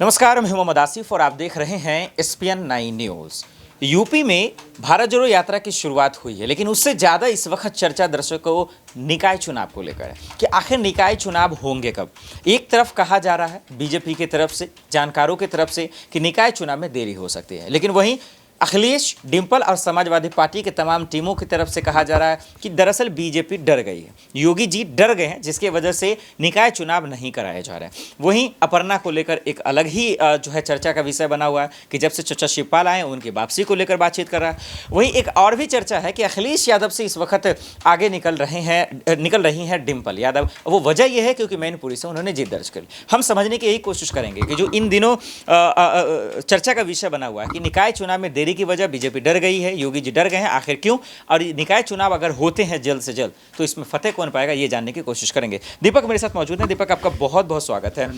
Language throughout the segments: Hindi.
नमस्कार, मैं मोहम्मद आसिफ और आप देख रहे हैं एसपीएन 9 न्यूज़। यूपी में भारत जोड़ो यात्रा की शुरुआत हुई है, लेकिन उससे ज़्यादा इस वक्त चर्चा दर्शकों निकाय चुनाव को लेकर है कि आखिर निकाय चुनाव होंगे कब। एक तरफ कहा जा रहा है बीजेपी की तरफ से, जानकारों की तरफ से कि निकाय चुनाव में देरी हो सकती है, लेकिन वहीं अखिलेश, डिंपल और समाजवादी पार्टी के तमाम टीमों की तरफ से कहा जा रहा है कि दरअसल बीजेपी डर गई है, योगी जी डर गए हैं, जिसके वजह से निकाय चुनाव नहीं कराया जा रहा है। वहीं अपर्णा को लेकर एक अलग ही जो है चर्चा का विषय बना हुआ है कि जब से चचा शिवपाल आए उनकी वापसी को लेकर बातचीत कर रहा है। वहीं एक और भी चर्चा है कि अखिलेश यादव से इस वक्त आगे निकल रही हैं डिंपल यादव। वो वजह यह है क्योंकि मैनपुरी से उन्होंने जीत दर्ज कर ली। हम समझने की यही कोशिश करेंगे कि जो इन दिनों चर्चा का विषय बना हुआ है कि निकाय चुनाव में की वजह बीजेपी डर गई है, योगी जी डर गए हैं, आखिर क्यों, और निकाय चुनाव अगर होते हैं जल्द से जल्द तो इसमें फतेह कौन पाएगा, ये जानने की कोशिश करेंगे। दीपक मेरे साथ मौजूद है। दीपक, आपका बहुत बहुत स्वागत है।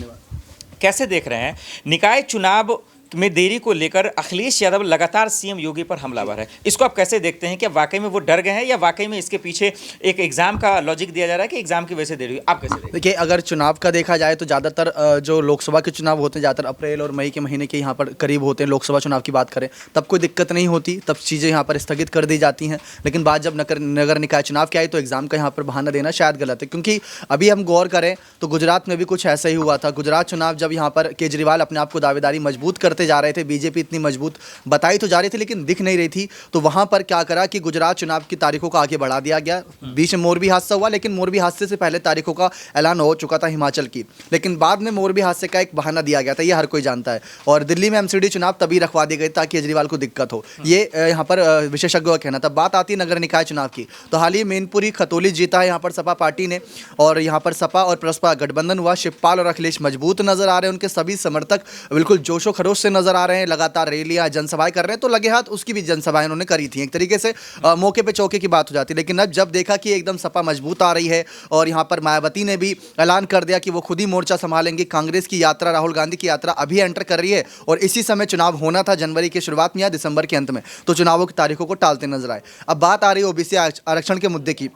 कैसे देख रहे हैं निकाय चुनाव में देरी को लेकर अखिलेश यादव लगातार सीएम योगी पर हमलावर है, इसको आप कैसे देखते हैं? क्या वाकई में वो डर गए हैं या वाकई में इसके पीछे एक एग्जाम का लॉजिक दिया जा रहा है कि एग्जाम की वजह से देरी हुई? आप कैसे देखते हैं? देखिए, अगर चुनाव का देखा जाए तो ज़्यादातर जो लोकसभा के चुनाव होते हैं ज़्यादातर अप्रैल और मई के महीने के यहाँ पर करीब होते हैं। लोकसभा चुनाव की बात करें तब कोई दिक्कत नहीं होती, तब चीज़ें यहाँ पर स्थगित कर दी जाती हैं। लेकिन बात जब नगर निकाय चुनाव की आई तो एग्जाम का यहाँ पर बहाना देना शायद गलत है, क्योंकि अभी हम गौर करें तो गुजरात में भी कुछ ऐसा ही हुआ था। गुजरात चुनाव जब यहाँ पर केजरीवाल अपने आप को दावेदारी मजबूत करते जा रहे थे, बीजेपी इतनी मजबूत बताई तो जा रही थी लेकिन दिख नहीं रही थी, तो वहां पर क्या करा कि गुजरात चुनाव की तारीखों को आगे बढ़ा दिया गया। बीच में मोरबी हादसा हुआ, लेकिन मोरबी हादसे से पहले तारीखों का ऐलान हो चुका था हिमाचल की, लेकिन बाद में मोरबी हादसे का एक बहाना दिया गया था, ये हर कोई जानता है। और दिल्ली में एमसीडी चुनाव तभी रखवा दी गई ताकि केजरीवाल को दिक्कत हो, ये यहाँ पर विशेषज्ञों का कहना था। बात आती है नगर निकाय चुनाव की, तो हाल ही मैनपुरी खतौली जीता है यहाँ पर सपा पार्टी ने, और यहाँ पर सपा और प्रसपा गठबंधन हुआ। शिवपाल और अखिलेश मजबूत नजर आ रहे हैं, उनके सभी समर्थक बिल्कुल जोशो खरोश से नजर आ रहे हैं, लगातार रैलियां जनसभाएं कर रहे हैं। तो लगे हाथ उसकी भी जनसभाएं उन्होंने करी थी, एक तरीके से मौके पे चौके की बात हो जाती। लेकिन अब जब देखा कि एकदम सपा मजबूत आ रही है और यहाँ पर मायावती ने भी ऐलान कर दिया कि वो खुद ही मोर्चा संभालेंगे, कांग्रेस की यात्रा, राहुल गांधी की यात्रा अभी एंटर कर रही है और इसी समय चुनाव होना था जनवरी के शुरुआत में या दिसंबर के अंत में, तो चुनावों की तारीखों को टालते नजर आए। अब बात आ रही है ओबीसी आरक्षण के मुद्दे की,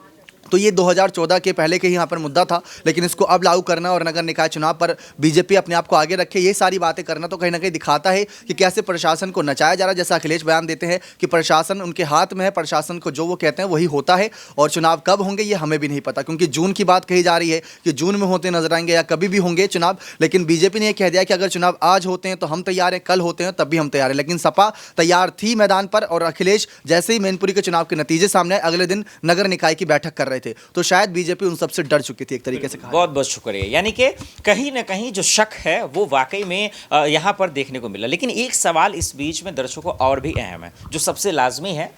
तो ये 2014 के पहले के ही यहाँ पर मुद्दा था, लेकिन इसको अब लागू करना और नगर निकाय चुनाव पर बीजेपी अपने आप को आगे रखे, ये सारी बातें करना तो कहीं ना कहीं दिखाता है कि कैसे प्रशासन को नचाया जा रहा है। जैसा अखिलेश बयान देते हैं कि प्रशासन उनके हाथ में है, प्रशासन को जो वो कहते हैं वही होता है, और चुनाव कब होंगे ये हमें भी नहीं पता, क्योंकि जून की बात कही जा रही है कि जून में होते नजर आएंगे या कभी भी होंगे चुनाव। लेकिन बीजेपी ने यह कह दिया कि अगर चुनाव आज होते हैं तो हम तैयार हैं, कल होते हैं तब भी हम तैयार हैं। लेकिन सपा तैयार थी मैदान पर, और अखिलेश जैसे ही मैनपुरी के चुनाव के नतीजे सामने आए अगले दिन नगर निकाय की बैठक कर रहे थे, तो शायद बीजेपी उन सबसे डर चुकी थी एक तरीके से। बहुत बहुत शुक्रिया। यानी कि कहीं ना कहीं जो शक है वो वाकई में यहां पर देखने को मिला। लेकिन एक सवाल इस बीच में दर्शकों और भी अहम है, जो सबसे लाजमी है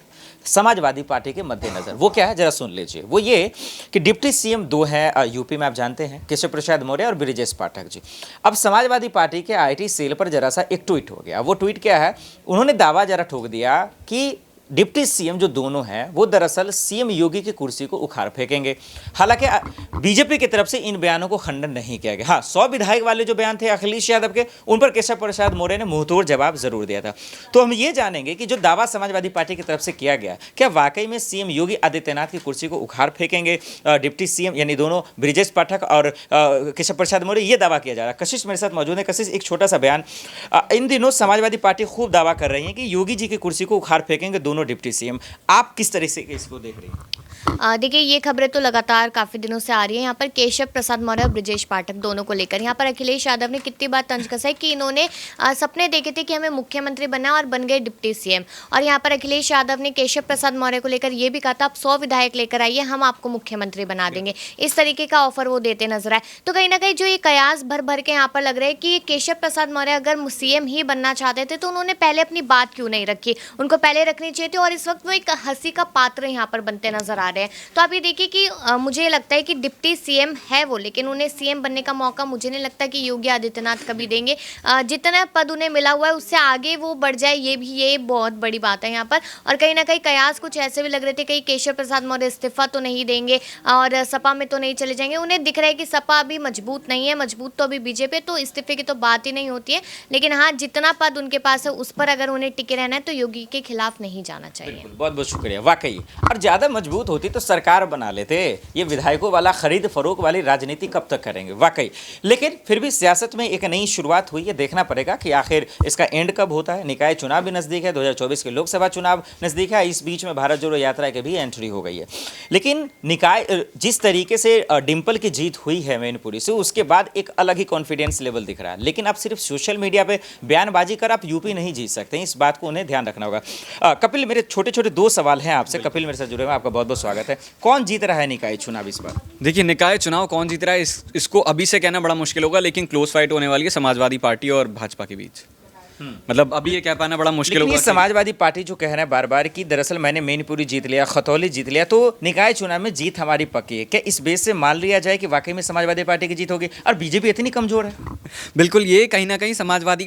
समाजवादी पार्टी के मद्देनजर। वो क्या है, जरा सुन लीजिए। वो ये कि डिप्टी सीएम दो हैं यूपी में, आप जानते हैं, केशव प्रसाद मौर्य और ब्रिजेश पाठक जी। अब समाजवादी पार्टी के आईटी सेल पर जरा सा एक ट्वीट हो गया। वो ट्वीट क्या है, उन्होंने दावा जरा ठोक दिया कि डिप्टी सीएम जो दोनों हैं वो दरअसल सीएम योगी की कुर्सी को उखाड़ फेंकेंगे। हालांकि बीजेपी की तरफ से इन बयानों को खंडन नहीं किया गया। हाँ, 100 विधायक वाले जो बयान थे अखिलेश यादव के, उन पर केशव प्रसाद मौर्य ने मुंहतोड़ जवाब जरूर दिया था। तो हम ये जानेंगे कि जो दावा समाजवादी पार्टी की तरफ से किया गया, क्या वाकई में सीएम योगी आदित्यनाथ की कुर्सी को उखाड़ फेंकेंगे डिप्टी सीएम, यानी दोनों ब्रिजेश पाठक और केशव प्रसाद मौर्य, ये दावा किया जा रहा है। कशिश मेरे साथ मौजूद है। कशिश, एक छोटा सा बयान। इन दिनों समाजवादी पार्टी खूब दावा कर रही है कि योगी जी की कुर्सी को उखाड़ फेंकेंगे दोनों डिप्टी सीएम। आप किस तरह से इसको देख रही हैं? देखिए, ये खबरें तो लगातार काफ़ी दिनों से आ रही है यहाँ पर केशव प्रसाद मौर्य और ब्रिजेश पाठक दोनों को लेकर। यहाँ पर अखिलेश यादव ने कितनी बार तंज कसा है कि इन्होंने सपने देखे थे कि हमें मुख्यमंत्री बनना और बन गए डिप्टी सीएम। और यहाँ पर अखिलेश यादव ने केशव प्रसाद मौर्य को लेकर ये भी कहा था, आप 100 विधायक लेकर आइए, हम आपको मुख्यमंत्री बना देंगे। इस तरीके का ऑफर वो देते नजर आए। तो कहीं ना कहीं जो ये कयास भर भर के यहाँ पर लग रहा है कि केशव प्रसाद मौर्य अगर सीएम ही बनना चाहते थे तो उन्होंने पहले अपनी बात क्यों नहीं रखी, उनको पहले रखनी चाहिए थी, और इस वक्त वो एक हंसी का पात्र यहाँ पर बनते नजर आ रहे हैं। तो आप ये देखिए कि मुझे लगता है कि डिप्टी सीएम है वो, लेकिन उन्हें सीएम बनने का मौका मुझे नहीं लगता कि योगी आदित्यनाथ कभी देंगे। जितना पद उन्हें मिला हुआ है उससे आगे वो बढ़ जाए, ये बहुत बड़ी बात है यहाँ पर। और कहीं ना कहीं कयास कुछ ऐसे भी लग रहे थे, कहीं केशव प्रसाद मौर्य इस्तीफा तो नहीं देंगे और सपा में तो नहीं चले जाएंगे। उन्हें दिख रहा है कि सपा अभी मजबूत नहीं है, मजबूत तो अभी बीजेपी, तो इस्तीफे की तो बात ही नहीं होती है। लेकिन हाँ, जितना पद उनके पास है उस पर अगर उन्हें टिके रहना है तो योगी के खिलाफ नहीं जाना चाहिए। बहुत बहुत शुक्रिया। वाकई और ज़्यादा मजबूत हो होती तो सरकार बना लेते। ये विधायकों वाला खरीद फरोख वाली राजनीति कब तक करेंगे वाकई। लेकिन फिर भी सियासत में एक नई शुरुआत हुई है, देखना पड़ेगा कि आखिर इसका एंड कब होता है। निकाय चुनाव भी नज़दीक है, 2024 के लोकसभा चुनाव नज़दीक है, इस बीच में भारत जोड़ो यात्रा की भी एंट्री हो गई है। लेकिन निकाय जिस तरीके से डिम्पल की जीत हुई है मैनपुरी से, उसके बाद एक अलग ही कॉन्फिडेंस लेवल दिख रहा है। लेकिन अब सिर्फ सोशल मीडिया पे बयानबाजी कर आप यूपी नहीं जीत सकते, इस बात को उन्हें ध्यान रखना होगा। कपिल, मेरे छोटे छोटे दो सवाल हैं आपसे। कपिल मेरे साथ जुड़े हुए हैं, आपका बहुत बहुत स्वागत है। कौन जीत रहा है निकाय चुनाव इस बार? देखिए, निकाय चुनाव कौन जीत रहा है इसको अभी से कहना बड़ा मुश्किल होगा, लेकिन क्लोज फाइट होने वाली है समाजवादी पार्टी और भाजपा के बीच। मतलब अभी ये कह पाना बड़ा मुश्किल लेकिन होगा। ये समाजवादी पार्टी जो कह रहा है बार बार कि दरअसल मैंने मैनपुरी जीत लिया, खतौली जीत लिया, तो निकाय चुनाव में जीत हमारी पक्की है, क्या इस बेस से मान लिया जाए कि वाकई में समाजवादी पार्टी की जीत होगी? और बीजेपी इतनी कमजोर है? बिल्कुल, ये कहीं ना कहीं समाजवादी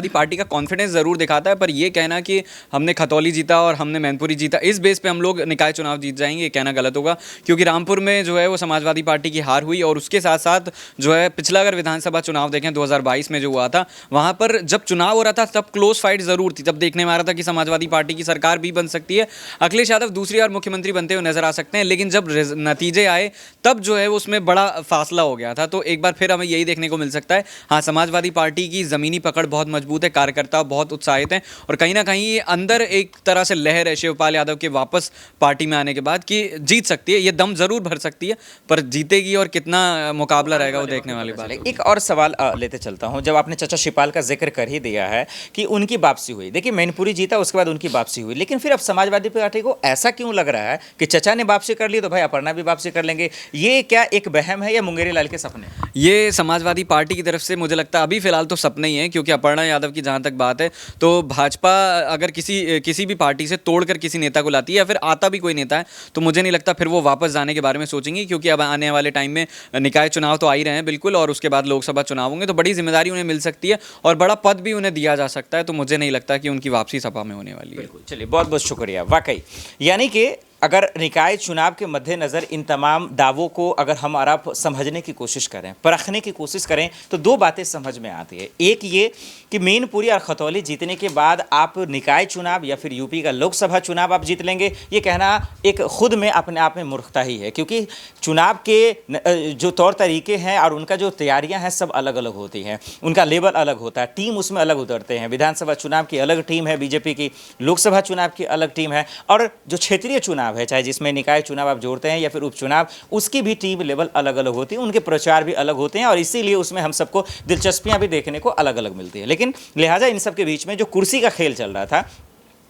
पार्टी का कॉन्फिडेंस ज़रूर दिखाता है, पर ये कहना कि हमने खतौली जीता और हमने मैनपुरी जीता, इस बेस पे हम लोग निकाय चुनाव जीत जाएंगे, ये कहना गलत होगा। क्योंकि रामपुर में जो है वो समाजवादी पार्टी की हार हुई, और उसके साथ साथ जो है पिछला अगर विधानसभा चुनाव देखें 2022 में जो हुआ था, वहाँ पर जब चुनाव हो रहा था तब क्लोज फाइट ज़रूर थी। तब देखने में आ रहा था कि समाजवादी पार्टी की सरकार भी बन सकती है, अखिलेश यादव दूसरी बार मुख्यमंत्री बनते हुए नजर आ सकते हैं। लेकिन जब नतीजे आए तब जो है उसमें बड़ा फासला हो गया था। तो एक बार फिर हमें यही देखने को मिल सकता है। हाँ, समाजवादी पार्टी की ज़मीनी पकड़ बहुत मजबूत है, कार्यकर्ता बहुत उत्साहित हैं, और कहीं ना कहीं ये अंदर एक तरह से लहर है शिवपाल यादव के वापस पार्टी में आने के बाद कि जीत सकती है, ये दम ज़रूर भर सकती है, पर जीतेगी और कितना मुकाबला रहेगा वो देखने वाली बात है। एक और सवाल लेते चलता हूं। जब आपने चाचा शिवपाल का जिक्र कर ही दिया है कि उनकी वापसी हुई, देखिए मैनपुरी जीता, उसके बाद उनकी वापसी हुई, लेकिन फिर अब समाजवादी पार्टी को ऐसा क्यों लग रहा है कि चचा ने वापसी कर ली तो भाई अपर्णा भी वापसी कर लेंगे? ये क्या एक वहम है या मुंगेरी लाल के सपने? ये समाजवादी पार्टी की तरफ से मुझे लगता है अभी फिलहाल तो सपना ही है, क्योंकि अपर्णा यादव की जहाँ तक बात है तो भाजपा अगर किसी भी पार्टी से तोड़कर किसी नेता को लाती है या फिर आता भी कोई नेता है, तो मुझे नहीं लगता फिर वो वापस जाने के बारे में सोचेंगी, क्योंकि अब आने वाले टाइम में निकाय चुनाव तो आ ही रहे हैं बिल्कुल, और उसके बाद लोकसभा चुनाव होंगे, तो बड़ी जिम्मेदारी उन्हें मिल सकती है और बड़ा पद भी उन्हें दिया जा सकता है। तो मुझे नहीं लगता कि उनकी वापसी सपा में होने वाली है। चलिए, बहुत बहुत शुक्रिया। वाकई यानी कि अगर निकाय चुनाव के मद्देनज़र इन तमाम दावों को अगर हम और आप समझने की कोशिश करें, परखने की कोशिश करें, तो दो बातें समझ में आती है। एक ये कि मैनपुरी और खतौली जीतने के बाद आप निकाय चुनाव या फिर यूपी का लोकसभा चुनाव आप जीत लेंगे, ये कहना एक खुद में अपने आप में मूर्खता ही है, क्योंकि चुनाव के जो तौर तरीके हैं और उनका जो तैयारियां हैं सब अलग अलग होती हैं, उनका लेवल अलग होता है, टीम उसमें अलग उतरते हैं। विधानसभा चुनाव की अलग टीम है बीजेपी की, लोकसभा चुनाव की अलग टीम है, और जो क्षेत्रीय चुनाव है, चाहे जिसमें निकाय चुनाव आप जोड़ते हैं या फिर उपचुनाव, उसकी भी टीम लेवल अलग अलग होती है, उनके प्रचार भी अलग होते हैं, और इसीलिए उसमें हम सबको दिलचस्पियां भी देखने को अलग अलग मिलती है। लेकिन लिहाजा इन सब के बीच में जो कुर्सी का खेल चल रहा था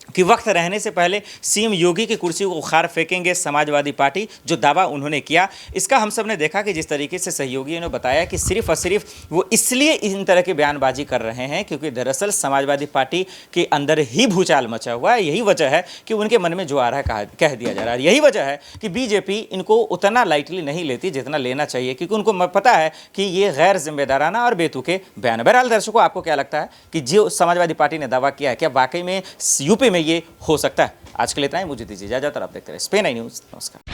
कि वक्त रहने से पहले सीएम योगी की कुर्सी को उखाड़ फेंकेंगे समाजवादी पार्टी, जो दावा उन्होंने किया, इसका हम सब ने देखा कि जिस तरीके से सहयोगियों ने बताया कि सिर्फ और सिर्फ वो इसलिए इन तरह की बयानबाजी कर रहे हैं क्योंकि दरअसल समाजवादी पार्टी के अंदर ही भूचाल मचा हुआ है। यही वजह है कि उनके मन में जो आ रहा है कह दिया जा रहा है। यही वजह है कि बीजेपी इनको उतना लाइटली नहीं लेती जितना लेना चाहिए, क्योंकि उनको पता है कि ये गैर जिम्मेदाराना और बेतुके बयान। बहरहाल दर्शकों, आपको क्या लगता है कि जो समाजवादी पार्टी ने दावा किया है, क्या वाकई में यूपी में ये हो सकता है? आज के लिए इतना ही, मुझे दीजिए इजाजत और आप देखते रहे स्पेन आई न्यूज़। नमस्कार।